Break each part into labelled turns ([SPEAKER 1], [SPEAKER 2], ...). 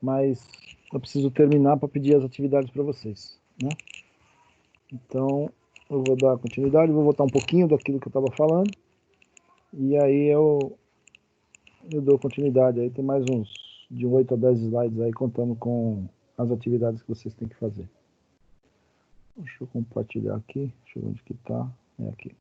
[SPEAKER 1] mas eu preciso terminar para pedir as atividades para vocês, né? Então, eu vou dar continuidade, vou voltar um pouquinho daquilo que eu estava falando, e aí eu dou continuidade. Aí tem mais uns de 8 a 10 slides aí, contando com as atividades que vocês têm que fazer. Deixa eu compartilhar aqui, deixa eu ver onde que está, é aqui.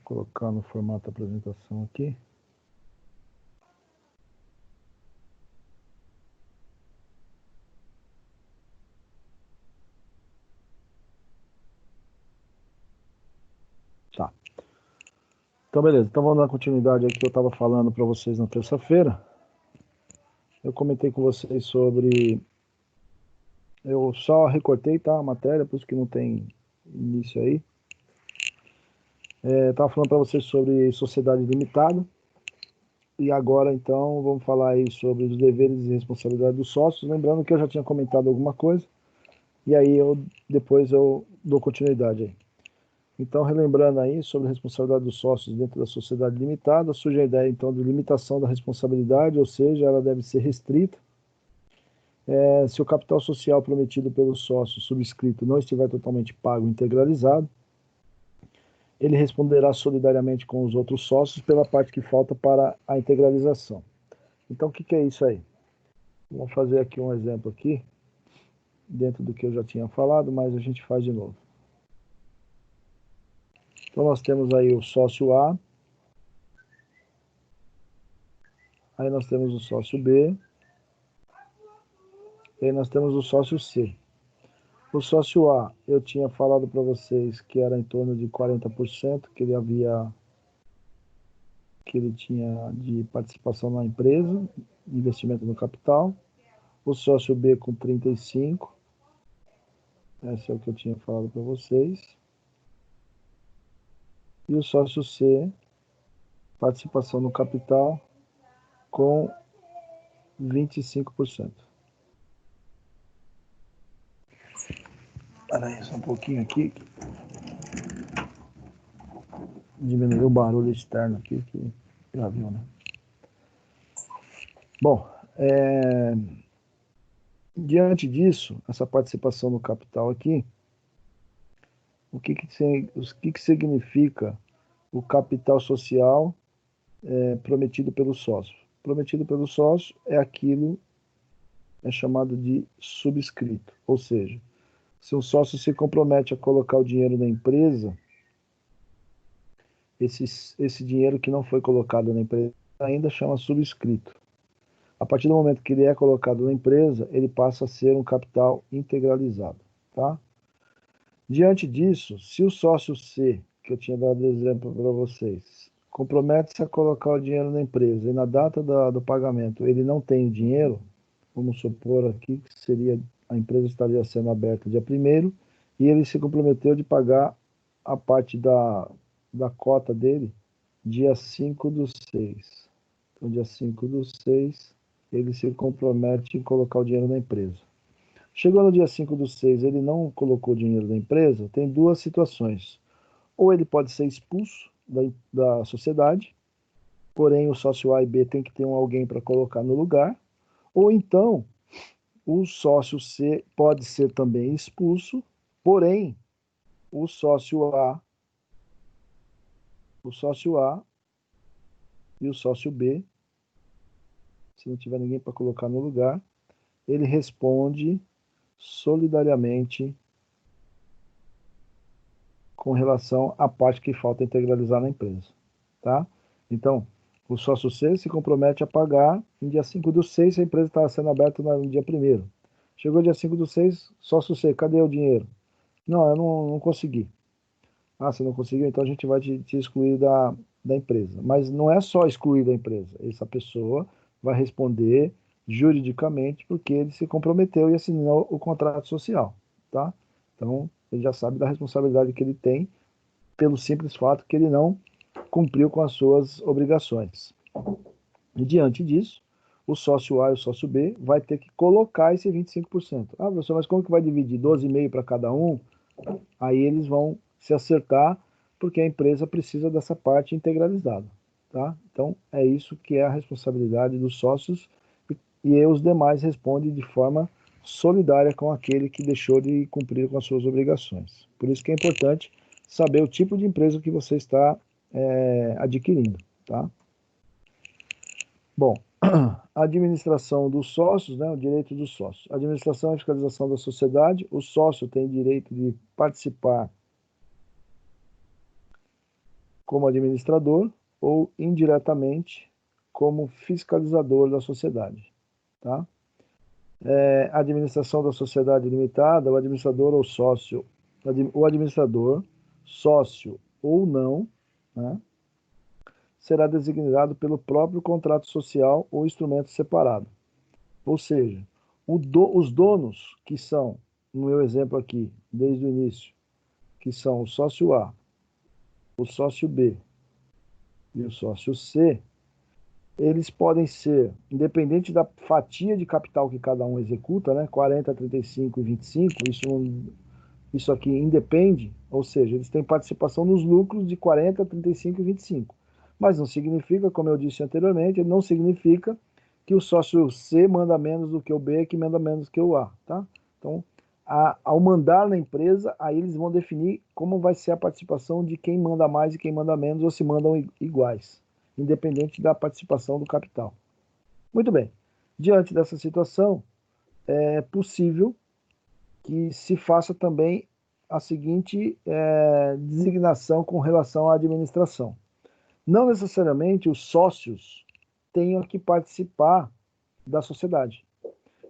[SPEAKER 1] Vou colocar no formato apresentação aqui. Tá. Então, beleza. Então, vamos dar continuidade aqui que eu estava falando para vocês na terça-feira. Eu comentei com vocês sobre... Eu só recortei, tá, a matéria, por isso que não tem início aí. Estava falando para vocês sobre sociedade limitada. E agora, então, vamos falar aí sobre os deveres e responsabilidades dos sócios. Lembrando que eu já tinha comentado alguma coisa. E aí, depois eu dou continuidade aí. Então, relembrando aí sobre a responsabilidade dos sócios dentro da sociedade limitada, surge a ideia, então, de limitação da responsabilidade, ou seja, ela deve ser restrita. Se o capital social prometido pelo sócio subscrito não estiver totalmente pago e integralizado, ele responderá solidariamente com os outros sócios pela parte que falta para a integralização. Então, o que é isso aí? Vamos fazer aqui um exemplo aqui, dentro do que eu já tinha falado, mas a gente faz de novo. Então, nós temos aí o sócio A, aí nós temos o sócio B, e aí nós temos o sócio C. O sócio A, eu tinha falado para vocês que era em torno de 40% que ele tinha de participação na empresa, investimento no capital. O sócio B com 35%, esse é o que eu tinha falado para vocês. E o sócio C, participação no capital com 25%. Espera aí só um pouquinho aqui. Diminuiu o barulho externo aqui, que já viu, né? Bom, diante disso, essa participação no capital aqui, o que significa o capital social prometido pelo sócio? Prometido pelo sócio é aquilo chamado de subscrito, ou seja, se um sócio se compromete a colocar o dinheiro na empresa, esse dinheiro que não foi colocado na empresa ainda chama subscrito. A partir do momento que ele é colocado na empresa, ele passa a ser um capital integralizado, tá? Diante disso, se o sócio C, que eu tinha dado exemplo para vocês, compromete-se a colocar o dinheiro na empresa e na data do pagamento ele não tem o dinheiro, vamos supor aqui que seria, a empresa estaria sendo aberta dia 1º e ele se comprometeu de pagar a parte da cota dele dia 5/6. Então, dia 5/6, ele se compromete em colocar o dinheiro na empresa. Chegou no dia 5/6, ele não colocou o dinheiro na empresa, tem duas situações. Ou ele pode ser expulso da sociedade, porém o sócio A e B tem que ter alguém para colocar no lugar, ou então o sócio C pode ser também expulso, porém o sócio A e o sócio B, se não tiver ninguém para colocar no lugar, ele responde solidariamente com relação à parte que falta integralizar na empresa, tá? Então, o sócio C se compromete a pagar em dia 5/6, se a empresa está sendo aberta no dia 1º. Chegou dia 5/6, sócio C, cadê o dinheiro? Não, eu não consegui. Ah, você não conseguiu? Então a gente vai te excluir da empresa. Mas não é só excluir da empresa. Essa pessoa vai responder juridicamente porque ele se comprometeu e assinou o contrato social, tá? Então, ele já sabe da responsabilidade que ele tem pelo simples fato que ele não cumpriu com as suas obrigações. E diante disso, o sócio A e o sócio B vai ter que colocar esse 25%. Ah, professor, mas como que vai dividir? 12,5 para cada um? Aí eles vão se acertar, porque a empresa precisa dessa parte integralizada, tá? Então, é isso que é a responsabilidade dos sócios e os demais respondem de forma solidária com aquele que deixou de cumprir com as suas obrigações. Por isso que é importante saber o tipo de empresa que você está adquirindo, tá? Bom, a administração dos sócios, né, o direito dos sócios. A administração e fiscalização da sociedade, o sócio tem direito de participar como administrador ou indiretamente como fiscalizador da sociedade, tá? A administração da sociedade limitada, o administrador ou sócio, o administrador, sócio ou não, né, será designado pelo próprio contrato social ou instrumento separado. Ou seja, os donos, que são, no meu exemplo aqui, desde o início, que são o sócio A, o sócio B e o sócio C, eles podem ser, independente da fatia de capital que cada um executa, né, 40, 35 e 25, isso aqui independe, ou seja, eles têm participação nos lucros de 40, 35 e 25. Mas não significa, como eu disse anteriormente, não significa que o sócio C manda menos do que o B, que manda menos do que o A, tá? Então, ao mandar na empresa, aí eles vão definir como vai ser a participação de quem manda mais e quem manda menos, ou se mandam iguais, independente da participação do capital. Muito bem. Diante dessa situação, é possível que se faça também a seguinte designação com relação à administração. Não necessariamente os sócios tenham que participar da sociedade.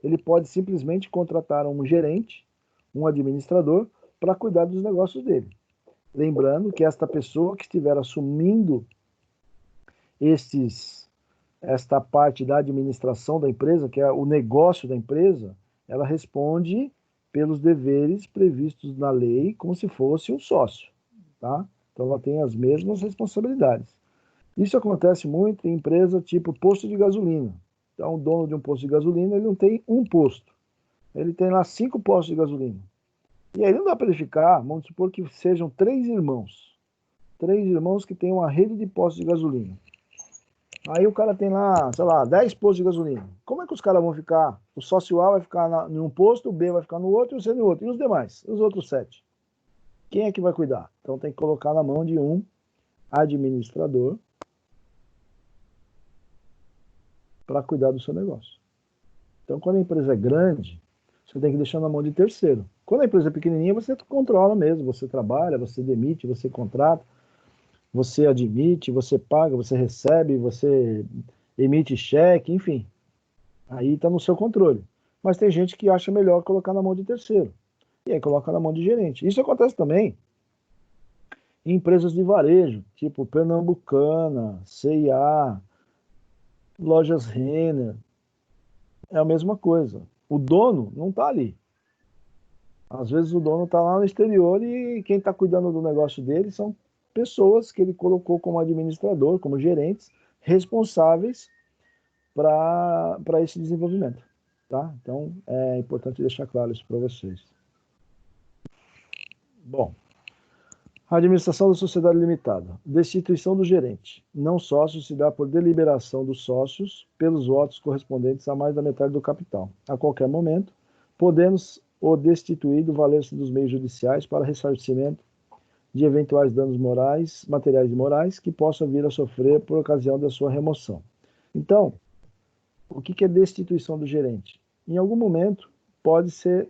[SPEAKER 1] Ele pode simplesmente contratar um gerente, um administrador, para cuidar dos negócios dele. Lembrando que esta pessoa que estiver assumindo esta parte da administração da empresa, que é o negócio da empresa, ela responde pelos deveres previstos na lei como se fosse um sócio, tá? Então ela tem as mesmas responsabilidades. Isso acontece muito em empresa tipo posto de gasolina. Então o dono de um posto de gasolina, ele não tem um posto, ele tem lá 5 postos de gasolina. E aí não dá para ele ficar, vamos supor que sejam 3 irmãos que têm uma rede de postos de gasolina. Aí o cara tem lá, sei lá, 10 postos de gasolina. Como é que os caras vão ficar? O sócio A vai ficar em um posto, o B vai ficar no outro e o C no outro. E os demais? Os outros 7? Quem é que vai cuidar? Então tem que colocar na mão de um administrador para cuidar do seu negócio. Então quando a empresa é grande, você tem que deixar na mão de terceiro. Quando a empresa é pequenininha, você controla mesmo. Você trabalha, você demite, você contrata, você admite, você paga, você recebe, você emite cheque, enfim. Aí está no seu controle. Mas tem gente que acha melhor colocar na mão de terceiro. E aí coloca na mão de gerente. Isso acontece também em empresas de varejo, tipo Pernambucana, C&A, Lojas Renner. É a mesma coisa. O dono não está ali. Às vezes o dono está lá no exterior e quem está cuidando do negócio dele são pessoas que ele colocou como administrador, como gerentes, responsáveis para esse desenvolvimento. Tá? Então, é importante deixar claro isso para vocês. Bom, a administração da sociedade limitada. Destituição do gerente. Não sócio se dá por deliberação dos sócios pelos votos correspondentes a mais da metade do capital. A qualquer momento, podemos o destituído valer-se dos meios judiciais para ressarcimento de eventuais danos morais, materiais e morais que possa vir a sofrer por ocasião da sua remoção. Então, o que é destituição do gerente? Em algum momento, pode ser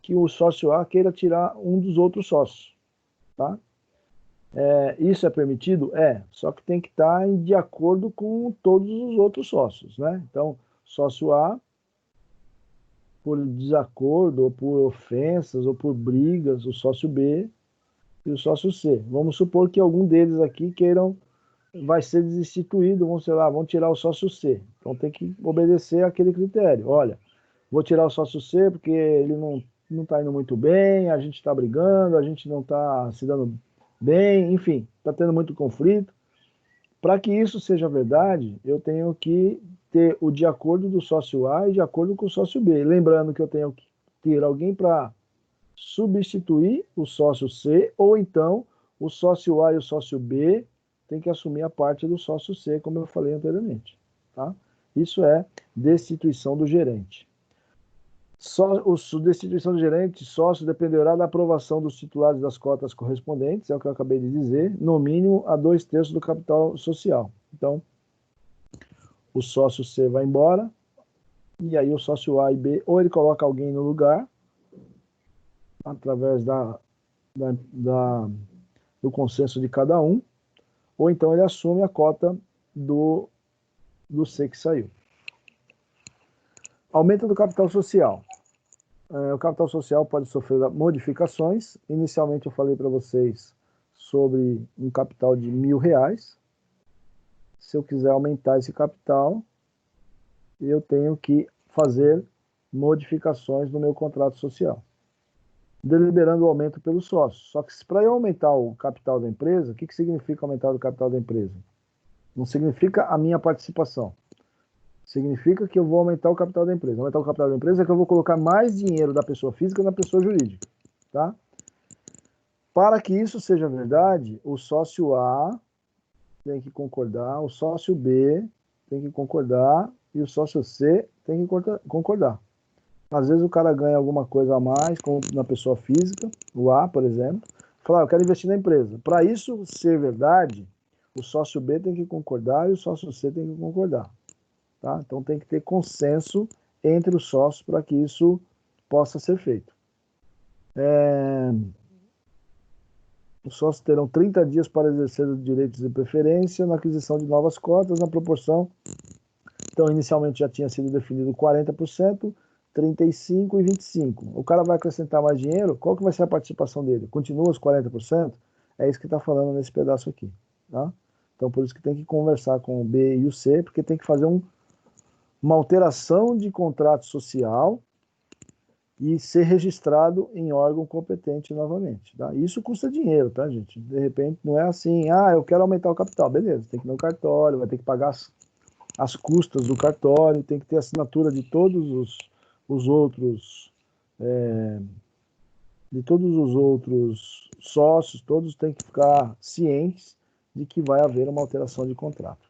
[SPEAKER 1] que o sócio A queira tirar um dos outros sócios. Tá? Isso é permitido? Só que tem que estar de acordo com todos os outros sócios. Né? Então, sócio A, por desacordo, ou por ofensas, ou por brigas, o sócio B e o sócio C. Vamos supor que algum deles aqui queiram vai ser desinstituído, vamos, sei lá, vão tirar o sócio C. Então tem que obedecer aquele critério. Olha, vou tirar o sócio C porque ele não está indo muito bem, a gente está brigando, a gente não está se dando bem, enfim, está tendo muito conflito. Para que isso seja verdade, eu tenho que ter o de acordo do sócio A e de acordo com o sócio B. Lembrando que eu tenho que ter alguém para substituir o sócio C, ou então o sócio A e o sócio B têm que assumir a parte do sócio C, como eu falei anteriormente. Tá? Isso é destituição do gerente. Destituição do gerente, sócio, dependerá da aprovação dos titulares das cotas correspondentes, é o que eu acabei de dizer, no mínimo a 2/3 do capital social. Então, o sócio C vai embora, e aí o sócio A e B, ou ele coloca alguém no lugar, através do consenso de cada um, ou então ele assume a cota do C que saiu. Aumento do capital social. O capital social pode sofrer modificações. Inicialmente eu falei para vocês sobre um capital de R$1.000. Se eu quiser aumentar esse capital, eu tenho que fazer modificações no meu contrato social, deliberando o aumento pelo sócio. Só que para eu aumentar o capital da empresa, o que significa aumentar o capital da empresa? Não significa a minha participação. Significa que eu vou aumentar o capital da empresa. Aumentar o capital da empresa é que eu vou colocar mais dinheiro da pessoa física na pessoa jurídica. Tá? Para que isso seja verdade, o sócio A tem que concordar, o sócio B tem que concordar e o sócio C tem que concordar. Às vezes o cara ganha alguma coisa a mais na pessoa física, o A, por exemplo, fala, eu quero investir na empresa. Para isso ser verdade, o sócio B tem que concordar e o sócio C tem que concordar. Tá? Então tem que ter consenso entre os sócios para que isso possa ser feito. Os sócios terão 30 dias para exercer os direitos de preferência na aquisição de novas cotas na proporção. Então, inicialmente já tinha sido definido 40%, 35% e 25%. O cara vai acrescentar mais dinheiro, qual que vai ser a participação dele? Continua os 40%? É isso que está falando nesse pedaço aqui. Tá? Então, por isso que tem que conversar com o B e o C, porque tem que fazer uma alteração de contrato social e ser registrado em órgão competente novamente. Tá? Isso custa dinheiro, tá, gente? De repente, não é assim, eu quero aumentar o capital. Beleza, tem que ir no cartório, vai ter que pagar as custas do cartório, tem que ter assinatura de todos os outros sócios, todos têm que ficar cientes de que vai haver uma alteração de contrato.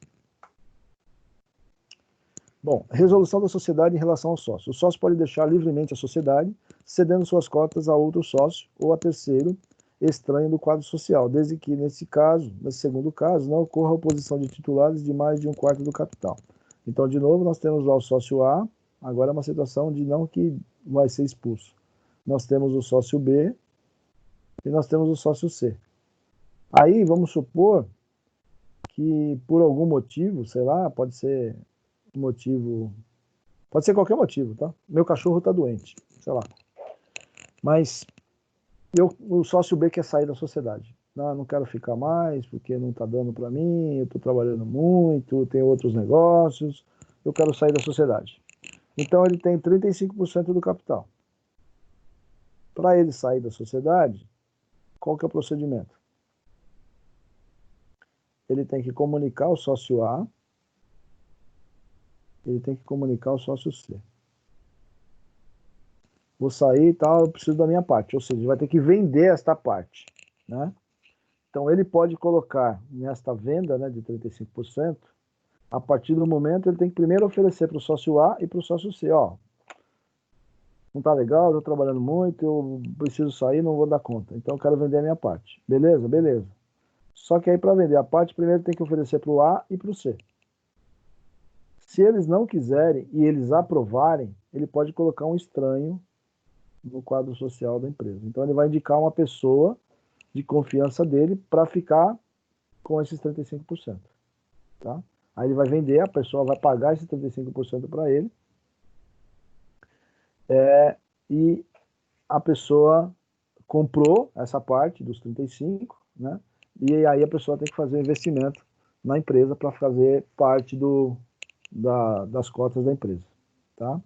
[SPEAKER 1] Bom, resolução da sociedade em relação ao sócio. O sócio pode deixar livremente a sociedade, cedendo suas cotas a outro sócio ou a terceiro estranho do quadro social, desde que, nesse segundo caso, não ocorra oposição de titulares de mais de 1/4 do capital. Então, de novo, nós temos lá o sócio A, agora é uma situação de não que vai ser expulso. Nós temos o sócio B e nós temos o sócio C. Aí, vamos supor que, por algum motivo, sei lá, pode ser qualquer motivo, tá? Meu cachorro tá doente, sei lá. Mas o sócio B quer sair da sociedade. Não quero ficar mais porque não tá dando para mim, eu tô trabalhando muito, tenho outros negócios, eu quero sair da sociedade. Então ele tem 35% do capital. Para ele sair da sociedade, qual que é o procedimento? Ele tem que comunicar o sócio A, ele tem que comunicar o sócio C. Vou sair e tal, eu preciso da minha parte. Ou seja, ele vai ter que vender esta parte. Né? Então, ele pode colocar nesta venda, né, de 35%, a partir do momento, ele tem que primeiro oferecer para o sócio A e para o sócio C. Não está legal, eu estou trabalhando muito, eu preciso sair, não vou dar conta. Então, eu quero vender a minha parte. Beleza? Beleza. Só que aí, para vender a parte, primeiro tem que oferecer para o A e para o C. Se eles não quiserem e eles aprovarem, ele pode colocar um estranho no quadro social da empresa. Então, ele vai indicar uma pessoa de confiança dele para ficar com esses 35%. Tá? Aí ele vai vender, a pessoa vai pagar esses 35% para ele, e a pessoa comprou essa parte dos 35%, né? E aí a pessoa tem que fazer um investimento na empresa para fazer parte das cotas da empresa. Tá?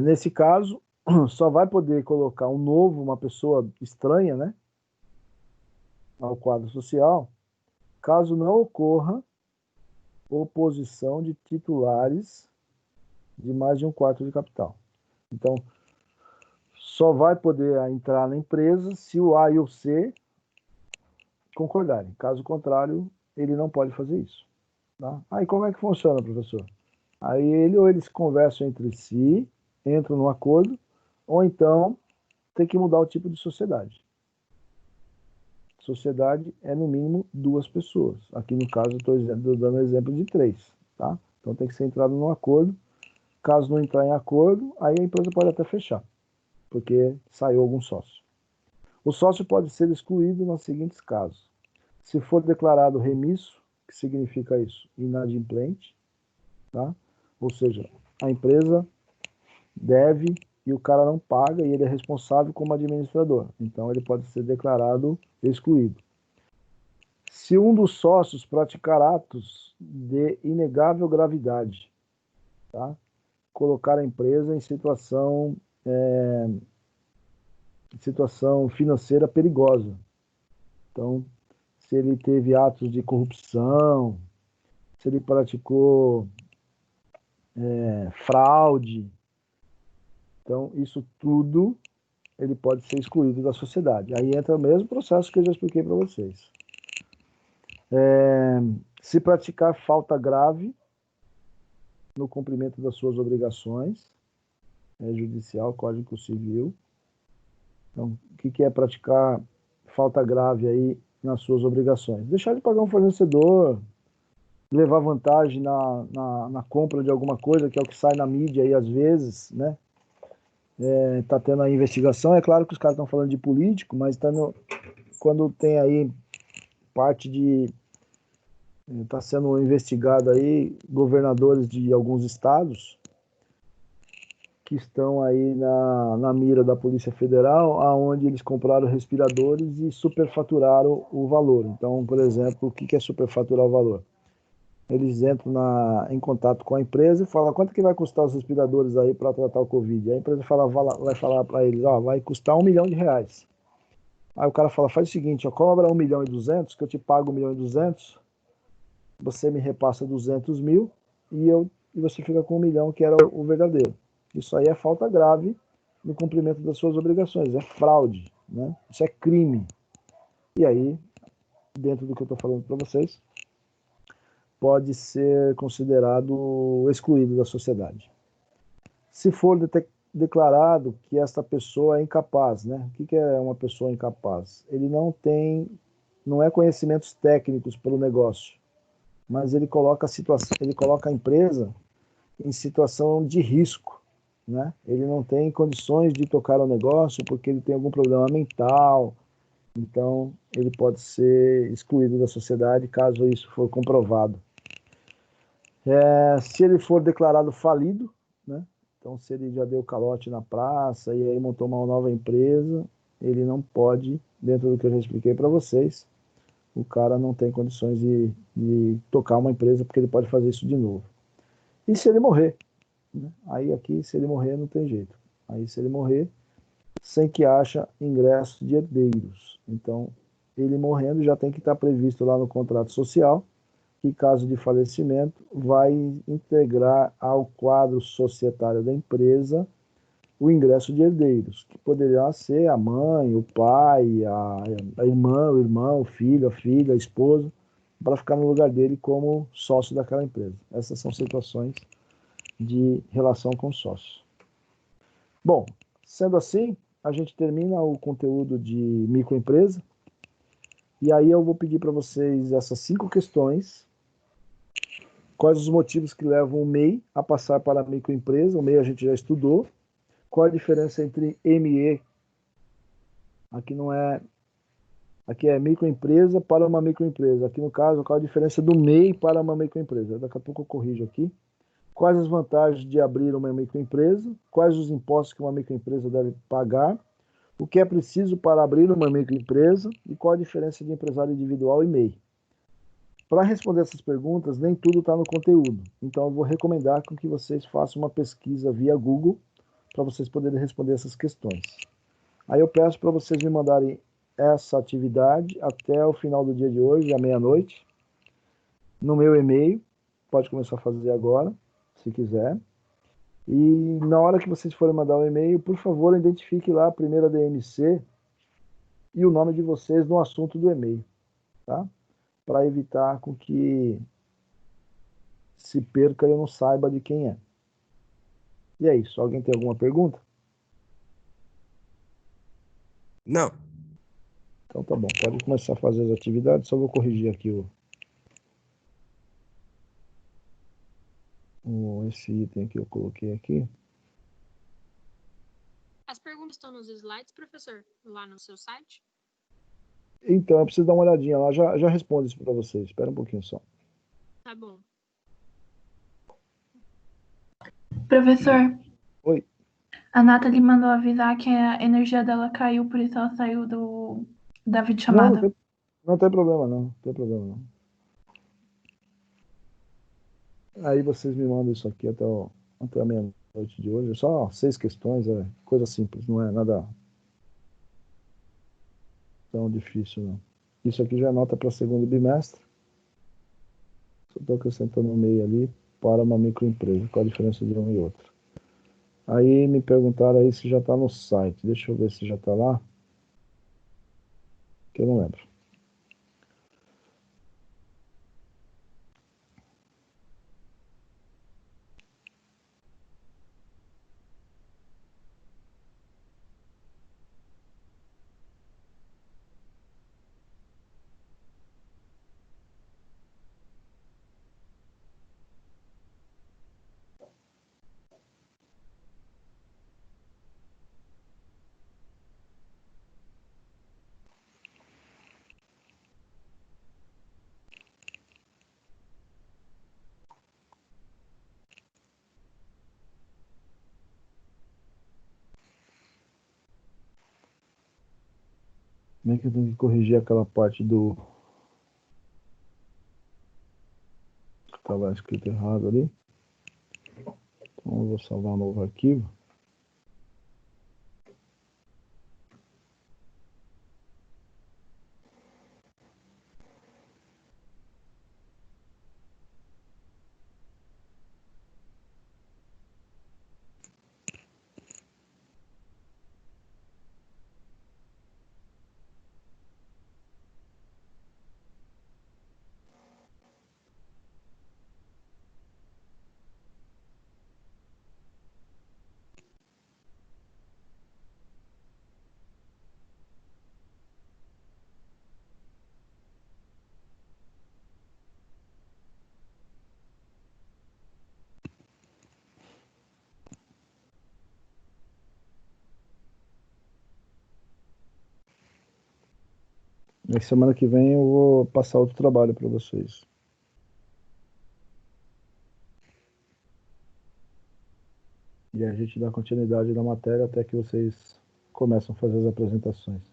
[SPEAKER 1] Nesse caso, só vai poder colocar uma pessoa estranha, né, ao quadro social, caso não ocorra oposição de titulares de mais de 1/4 de capital. Então, só vai poder entrar na empresa se o A e o C concordarem. Caso contrário, ele não pode fazer isso. Tá? Aí como é que funciona, professor? Aí eles conversam entre si, entram num acordo, ou então tem que mudar o tipo de sociedade. Sociedade é no mínimo 2 pessoas. Aqui no caso estou dando exemplo de 3. Tá? Então tem que ser entrado num acordo. Caso não entrar em acordo, aí a empresa pode até fechar, porque saiu algum sócio. O sócio pode ser excluído nos seguintes casos. Se for declarado remisso, que significa isso? Inadimplente, tá? Ou seja, a empresa deve e o cara não paga e ele é responsável como administrador. Então ele pode ser declarado excluído. Se um dos sócios praticar atos de inegável gravidade, tá? Colocar a empresa em situação financeira perigosa. Então, se ele teve atos de corrupção, se ele praticou fraude, então isso tudo ele pode ser excluído da sociedade. Aí entra o mesmo processo que eu já expliquei para vocês. Se praticar falta grave no cumprimento das suas obrigações, judicial, Código Civil. Então, o que é praticar falta grave aí nas suas obrigações? Deixar de pagar um fornecedor, levar vantagem na compra de alguma coisa, que é o que sai na mídia aí às vezes, né? Tá tendo a investigação, é claro que os caras estão falando de político, mas quando tem aí parte de... Está sendo investigado aí governadores de alguns estados que estão aí na mira da Polícia Federal, aonde eles compraram respiradores e superfaturaram o valor. Então, por exemplo, o que é superfaturar o valor? Eles entram em contato com a empresa e falam: quanto que vai custar os respiradores aí para tratar o Covid? A empresa vai falar para eles: vai custar R$1 milhão. Aí o cara fala: faz o seguinte, cobra 1.200.000, que eu te pago 1.200.000, você me repassa 200 mil e você fica com 1 milhão, que era o verdadeiro. Isso aí é falta grave no cumprimento das suas obrigações, é fraude, né? Isso é crime. E aí, dentro do que eu estou falando para vocês, pode ser considerado excluído da sociedade. Se for declarado que esta pessoa é incapaz, né? O que é uma pessoa incapaz? Ele não é conhecimentos técnicos para o negócio, mas ele coloca a empresa em situação de risco, né? Ele não tem condições de tocar o negócio porque ele tem algum problema mental, então ele pode ser excluído da sociedade caso isso for comprovado. Se ele for declarado falido, né? Então se ele já deu calote na praça e aí montou uma nova empresa, ele não pode, dentro do que eu já expliquei para vocês, o cara não tem condições de tocar uma empresa porque ele pode fazer isso de novo. E se ele morrer? Aí aqui, se ele morrer, não tem jeito. Aí se ele morrer, sem que haja ingresso de herdeiros. Então, ele morrendo já tem que estar previsto lá no contrato social, que caso de falecimento, vai integrar ao quadro societário da empresa o ingresso de herdeiros, que poderia ser a mãe, o pai, a irmã, o irmão, o filho, a filha, a esposa, para ficar no lugar dele como sócio daquela empresa. Essas são situações de relação com sócio. Bom, sendo assim, a gente termina o conteúdo de microempresa, e aí eu vou pedir para vocês essas 5 questões. Quais os motivos que levam o MEI a passar para a microempresa? O MEI a gente já estudou. Qual a diferença entre ME? Aqui é microempresa para uma microempresa. Aqui no caso, qual a diferença do MEI para uma microempresa? Daqui a pouco eu corrijo aqui. Quais as vantagens de abrir uma microempresa? Quais os impostos que uma microempresa deve pagar? O que é preciso para abrir uma microempresa? E qual a diferença de empresário individual e MEI? Para responder essas perguntas, nem tudo está no conteúdo. Então, eu vou recomendar que vocês façam uma pesquisa via Google para vocês poderem responder essas questões. Aí eu peço para vocês me mandarem essa atividade até o final do dia de hoje, à meia-noite, no meu e-mail. Pode começar a fazer agora, se quiser. E na hora que vocês forem mandar o e-mail, por favor, identifique lá a primeira DMC e o nome de vocês no assunto do e-mail, tá? Para evitar com que se perca e eu não saiba de quem é. E é isso. Alguém tem alguma pergunta?
[SPEAKER 2] Não.
[SPEAKER 1] Então tá bom. Pode começar a fazer as atividades. Só vou corrigir aqui esse item que eu coloquei aqui.
[SPEAKER 3] As perguntas estão nos slides, professor, lá no seu site?
[SPEAKER 1] Então, eu preciso dar uma olhadinha lá. Já respondo isso para vocês. Espera um pouquinho só.
[SPEAKER 3] Tá bom.
[SPEAKER 4] Professor,
[SPEAKER 1] Oi.
[SPEAKER 4] a Nathalie mandou avisar que a energia dela caiu, por isso ela saiu da
[SPEAKER 1] Não
[SPEAKER 4] videochamada.
[SPEAKER 1] não tem problema, não. Não tem problema, não. Aí vocês me mandam isso aqui até a meia-noite de hoje. Só 6 questões, é coisa simples, não é nada tão difícil, não. Isso aqui já é nota para segundo bimestre. Só estou acrescentando um meio ali para uma microempresa. Qual a diferença de um e outro? Aí me perguntaram aí se já está no site. Deixa eu ver se já está lá. Que eu não lembro. Como é que eu tenho que corrigir aquela parte do que estava escrito errado ali? Então eu vou salvar um novo arquivo. Na semana que vem eu vou passar outro trabalho para vocês. E a gente dá continuidade na matéria até que vocês começam a fazer as apresentações.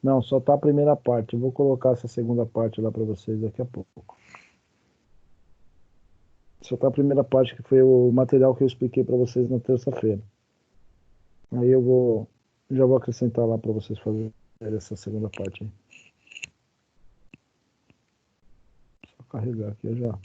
[SPEAKER 1] Não, só tá a primeira parte. Eu vou colocar essa segunda parte lá para vocês daqui a pouco. Só tá a primeira parte, que foi o material que eu expliquei para vocês na terça-feira. Aí eu vou Já vou acrescentar lá para vocês fazerem essa segunda parte aí. Só carregar aqui já.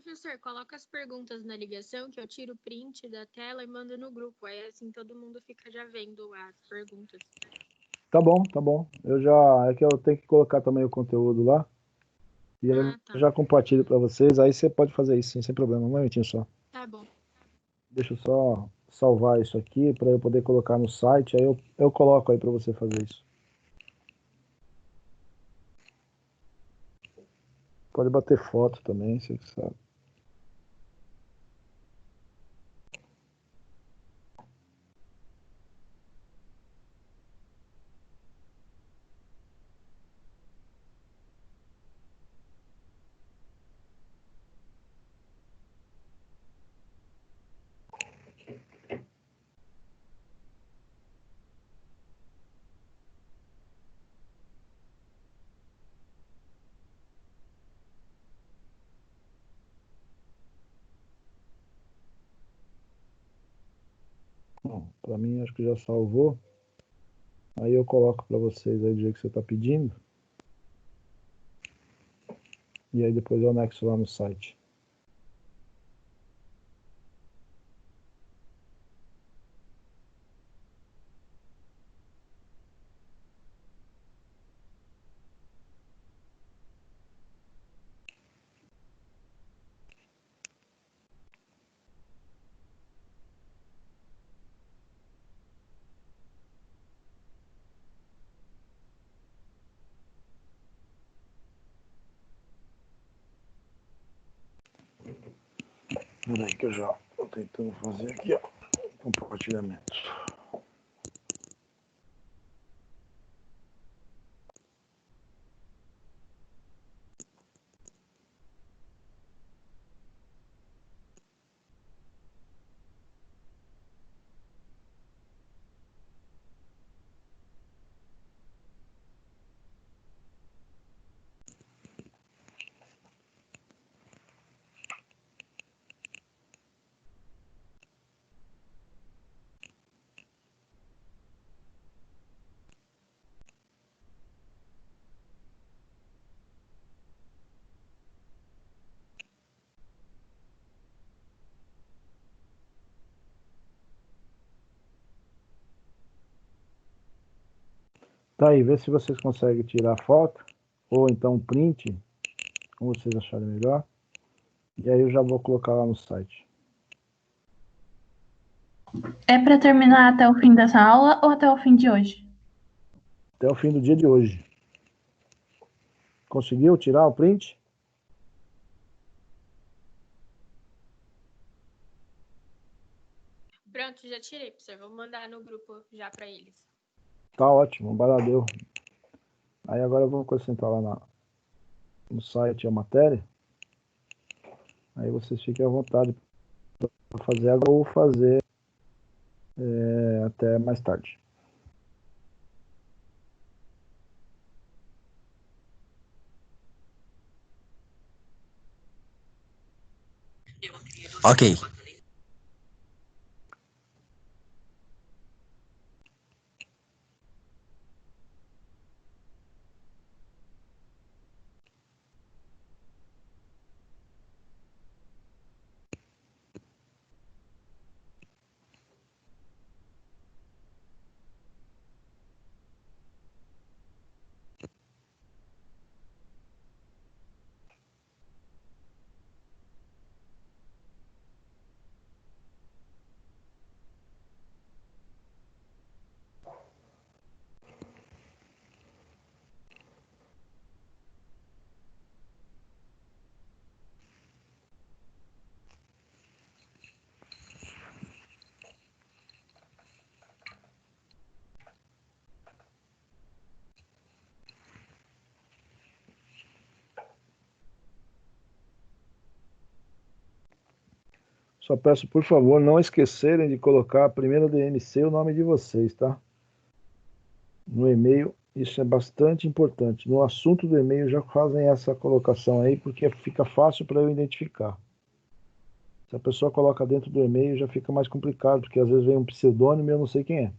[SPEAKER 3] Professor, coloca as perguntas na ligação que eu tiro o print da tela e mando no grupo. Aí assim todo mundo fica já vendo as perguntas.
[SPEAKER 1] Tá bom, tá bom. É que eu tenho que colocar também o conteúdo lá. E aí eu
[SPEAKER 3] Tá.
[SPEAKER 1] já compartilho para vocês. Aí você pode fazer isso sim, sem problema. Um momentinho só.
[SPEAKER 3] Tá bom.
[SPEAKER 1] Deixa eu só salvar isso aqui para eu poder colocar no site. Aí eu coloco aí para você fazer isso. Pode bater foto também, você que sabe. Para mim, acho que já salvou. Aí eu coloco para vocês aí do jeito que você está pedindo. E aí depois eu anexo lá no site. Peraí que eu já estou tentando fazer aqui, ó, compartilhamento. Tá aí, vê se vocês conseguem tirar a foto, ou então print, como vocês acharem melhor. E aí eu já vou colocar lá no site.
[SPEAKER 4] É para terminar até o fim dessa aula ou até o fim de hoje?
[SPEAKER 1] Até o fim do dia de hoje. Conseguiu tirar o print?
[SPEAKER 3] Pronto, já tirei, professor. Vou mandar no grupo já para eles.
[SPEAKER 1] Tá ótimo, baladeu. Aí agora eu vou acrescentar lá no site a matéria. Aí vocês fiquem à vontade para fazer agora ou fazer até mais tarde.
[SPEAKER 2] Ok.
[SPEAKER 1] Só peço, por favor, não esquecerem de colocar primeiro DNC e o nome de vocês, tá? No e-mail, isso é bastante importante. No assunto do e-mail já fazem essa colocação aí, porque fica fácil para eu identificar. Se a pessoa coloca dentro do e-mail, já fica mais complicado, porque às vezes vem um pseudônimo e eu não sei quem é.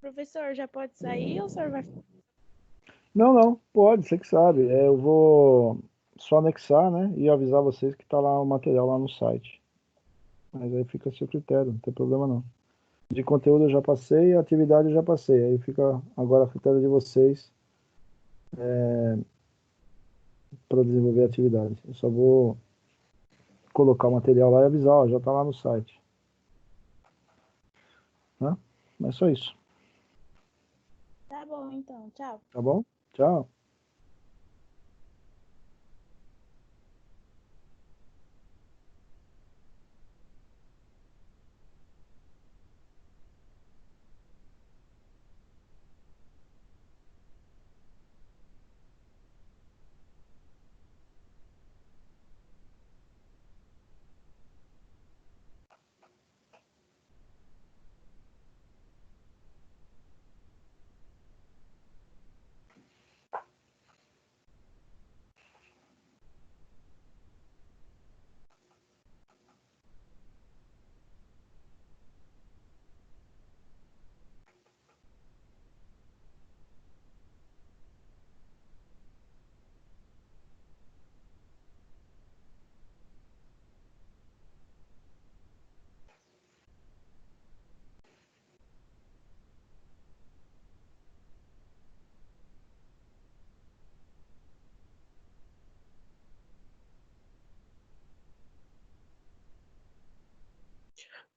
[SPEAKER 2] Professor, já pode sair ou o senhor vai...
[SPEAKER 1] Não, não, pode, você que sabe. Eu vou só anexar, né, e avisar vocês que está lá o material lá no site. Mas aí fica a seu critério, não tem problema não. De conteúdo eu já passei, a atividade eu já passei. Aí fica agora a critério de vocês para desenvolver a atividade. Eu só vou colocar o material lá e avisar, ó, já está lá no site. Né? Mas só isso.
[SPEAKER 2] Tá bom, então. Tchau.
[SPEAKER 1] Tá bom? Tchau.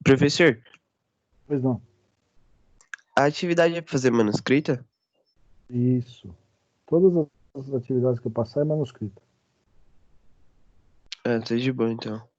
[SPEAKER 5] Professor,
[SPEAKER 1] Pois não.
[SPEAKER 5] a atividade é para fazer manuscrita?
[SPEAKER 1] Isso. Todas as atividades que eu passar é manuscrito.
[SPEAKER 5] Tá de boa então.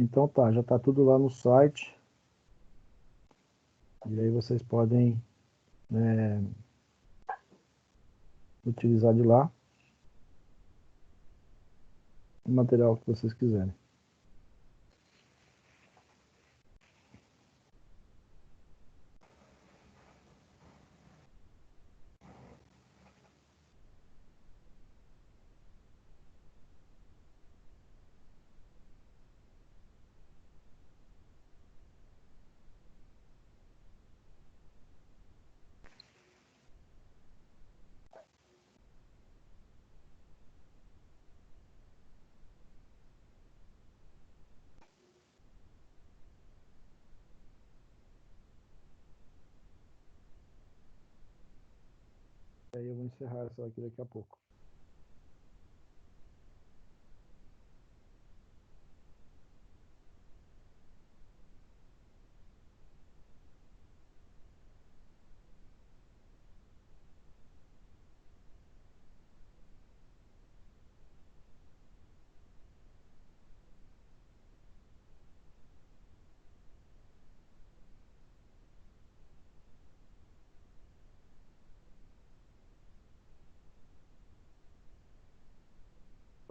[SPEAKER 1] Então tá, já está tudo lá no site. E aí vocês podem utilizar de lá o material que vocês quiserem. Aí eu vou encerrar essa aqui daqui a pouco.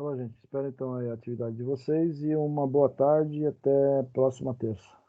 [SPEAKER 1] Então, gente, espero então aí a atividade de vocês e uma boa tarde e até próxima terça.